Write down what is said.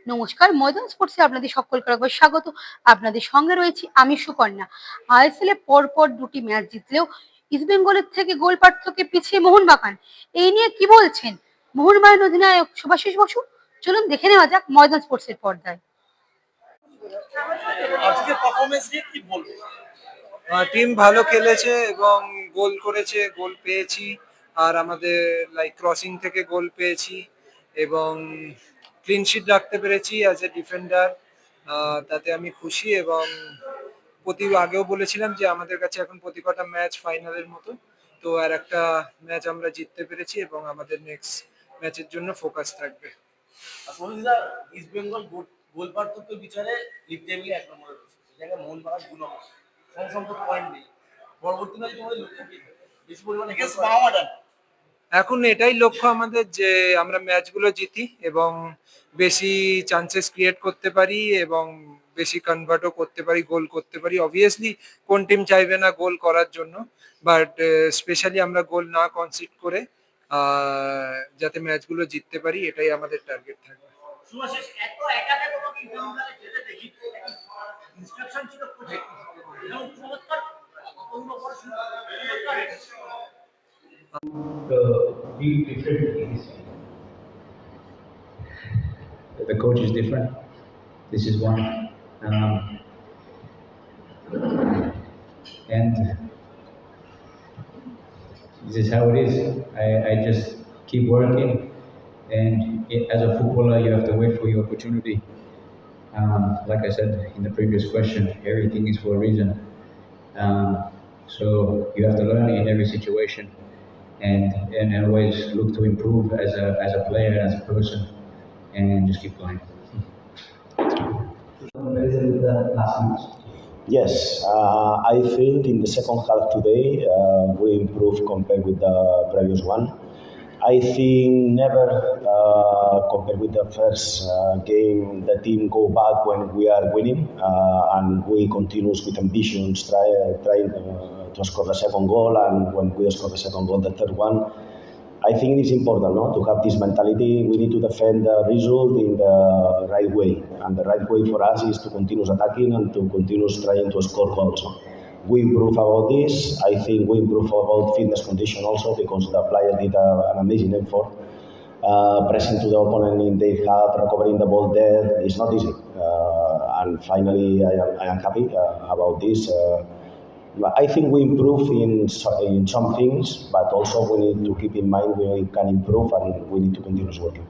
নমস্কার, ময়দান স্পোর্টসে আপনাদের সকলকে একবার স্বাগত। আপনাদের সঙ্গে রয়েছি আমি সুকন্যা। আইএসএল এ পরপর ২টি ম্যাচ জিতলেও ইস্টবেঙ্গলের থেকে গোল পার্থক্যে পিছিয়ে মোহনবাগান। এই নিয়ে কি বলছেন মোহনবাগান অধিনায়ক শুভাশিস বসু? চলুন দেখে নেওয়া যাক ময়দান স্পোর্টসের পর্দায়। আজকে পারফরমেন্স নিয়ে কি বলবো? টিম ভালো খেলেছে এবং গোল করেছে, গোল পেয়েছি। আর আমাদের ক্রসিং থেকে গোল পেয়েছি এবং ক্লিন শিট রাখতে পেরেছি অ্যাজ এ ডিফেন্ডার। তাতে আমি খুশি এবং আগেও বলেছিলাম যে আমাদের কাছে এখন প্রতি কটা ম্যাচ ফাইনালের মতো। তো আর একটা ম্যাচ আমরা জিততে পেরেছি এবং আমাদের নেক্সট ম্যাচের জন্য ফোকাস থাকবে। আসলে ইস্ট বেঙ্গল গোল পার্থক্য বিচারে লিগ টেবিলে ১ নম্বরে রয়েছে। সেই জায়গায় মোহনবাগান ২ নম্বর। সংখ্যক পয়েন্ট নেই। পরবর্তী ম্যাচে তোমাদের লক্ষ্য কি থাকবে? বেশি পরিমাণে মোহামেডান। এখন এটাই লক্ষ্য আমাদের যে আমরা ম্যাচগুলো জিতি এবং বেশি চান্সেস ক্রিয়েট করতে পারি এবং বেশি কনভার্টও করতে পারি, গোল করতে পারি। অবভিয়াসলি কোন টিম চাইবে না গোল করার জন্য, বাট স্পেশালি আমরা গোল না কনসিড করে যাতে ম্যাচগুলো জিততে পারি, এটাই আমাদের টার্গেট থাকবে। সুভাশিস এত একাতে কোনো ইন্টারন্যাশনালে খেলে দেখি ইনস্ট্রাকশন ছিল প্রজেক্ট এবং চমৎকার অন্য পড়াশোনা be different things. The coach is different. This is one. And this is how it is. I just keep working. And as a footballer, you have to wait for your opportunity. Like I said in the previous question, everything is for a reason. So you have to learn in every situation. And always look to improve as a player, as a person, and just keep going. Yes, I think in the second half today we improved compared with the previous one. I think never compared with the first game the team go back when we are winning and we continue with ambitions trying to score the second goal, and when we score the second goal the third one. I think it is important to have this mentality. We need to defend the result in the right way, and the right way for us is to continue attacking and to continue trying to score goals. We improve about this. I think we improve about fitness condition also, because the players did an amazing effort. Pressing to the opponent in their half, recovering the ball there is not easy. And finally, I am happy about this. I think we improve in some things, but also we need to keep in mind we can improve and we need to continue working.